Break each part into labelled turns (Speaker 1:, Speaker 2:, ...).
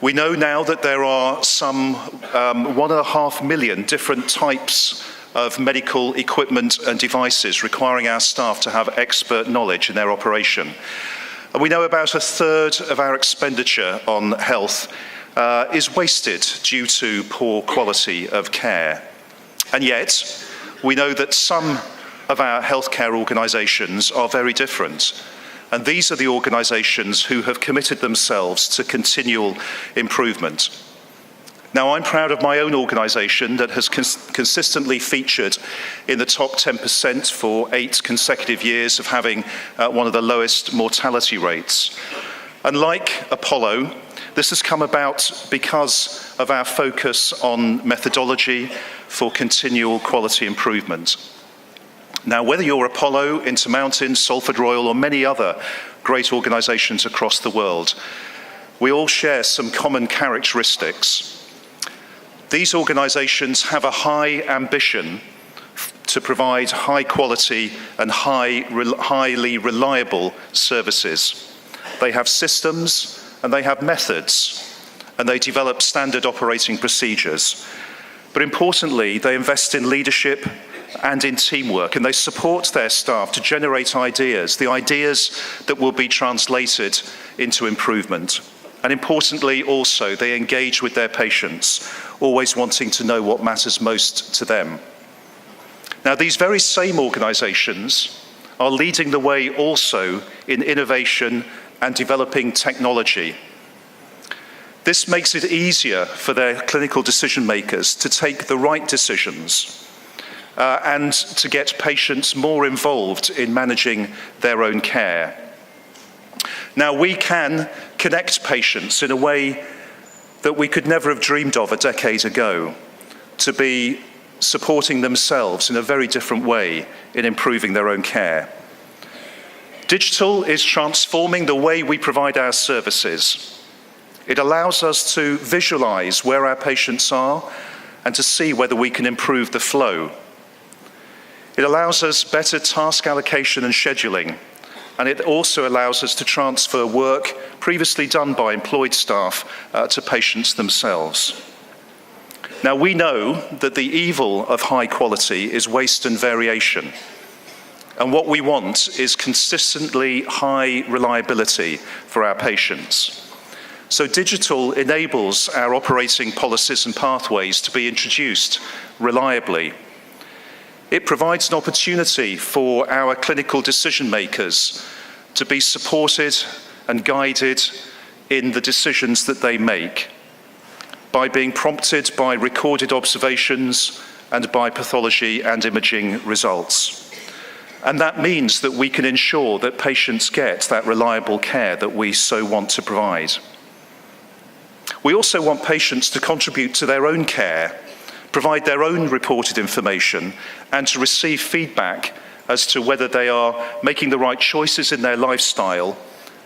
Speaker 1: We know now that there are some 1.5 million different types of medical equipment and devices requiring our staff to have expert knowledge in their operation. And we know about a third of our expenditure on health is wasted due to poor quality of care. And yet, we know that some of our healthcare organisations are very different. And these are the organisations who have committed themselves to continual improvement. Now, I'm proud of my own organisation that has consistently featured in the top 10% for 8 consecutive years of having one of the lowest mortality rates. And like Apollo, this has come about because of our focus on methodology for continual quality improvement. Now, whether you're Apollo, Intermountain, Salford Royal, or many other great organisations across the world, we all share some common characteristics. These organisations have a high ambition to provide high quality and highly reliable services. They have systems and they have methods, and they develop standard operating procedures. But importantly, they invest in leadership and in teamwork, and they support their staff to generate ideas, the ideas that will be translated into improvement. And importantly also, they engage with their patients, always wanting to know what matters most to them. Now, these very same organisations are leading the way also in innovation and developing technology. This makes it easier for their clinical decision makers to take the right decisions and to get patients more involved in managing their own care. Now, we can connect patients in a way that we could never have dreamed of a decade ago, to be supporting themselves in a very different way in improving their own care. Digital is transforming the way we provide our services. It allows us to visualize where our patients are and to see whether we can improve the flow. It allows us better task allocation and scheduling, and it also allows us to transfer work previously done by employed staff to patients themselves. Now, we know that the evil of high quality is waste and variation. And what we want is consistently high reliability for our patients. So digital enables our operating policies and pathways to be introduced reliably. It provides an opportunity for our clinical decision makers to be supported and guided in the decisions that they make by being prompted by recorded observations and by pathology and imaging results. And that means that we can ensure that patients get that reliable care that we so want to provide. We also want patients to contribute to their own care, provide their own reported information, and to receive feedback as to whether they are making the right choices in their lifestyle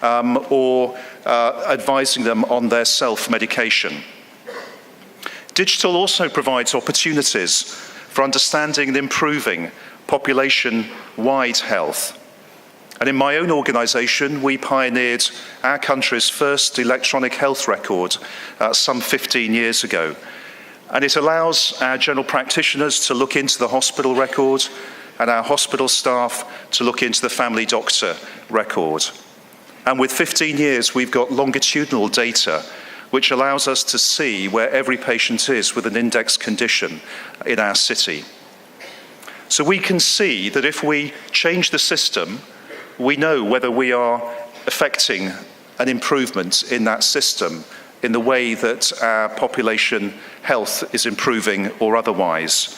Speaker 1: or advising them on their self-medication. Digital also provides opportunities for understanding and improving population-wide health. And in my own organisation, we pioneered our country's first electronic health record some 15 years ago. And it allows our general practitioners to look into the hospital record and our hospital staff to look into the family doctor record. And with 15 years, we've got longitudinal data which allows us to see where every patient is with an index condition in our city. So we can see that if we change the system, we know whether we are affecting an improvement in that system in the way that our population health is improving or otherwise.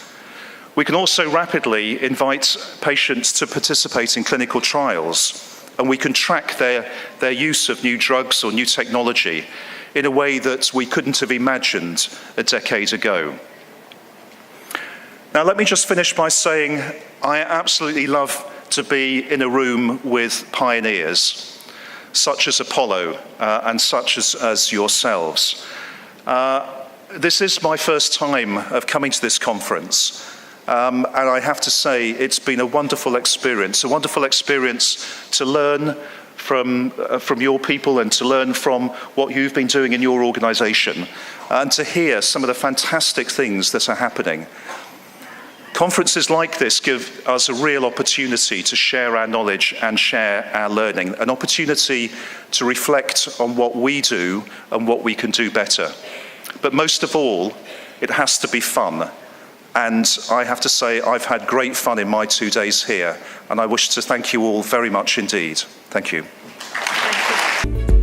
Speaker 1: We can also rapidly invite patients to participate in clinical trials, and we can track their use of new drugs or new technology in a way that we couldn't have imagined a decade ago. Now, let me just finish by saying I absolutely love to be in a room with pioneers, such as Apollo and such as yourselves. This is my first time of coming to this conference, and I have to say it's been a wonderful experience to learn from your people and to learn from what you've been doing in your organisation and to hear some of the fantastic things that are happening. Conferences like this give us a real opportunity to share our knowledge and share our learning, an opportunity to reflect on what we do and what we can do better. But most of all, it has to be fun. And I have to say, I've had great fun in my 2 days here, and I wish to thank you all very much indeed. Thank you.
Speaker 2: Thank you.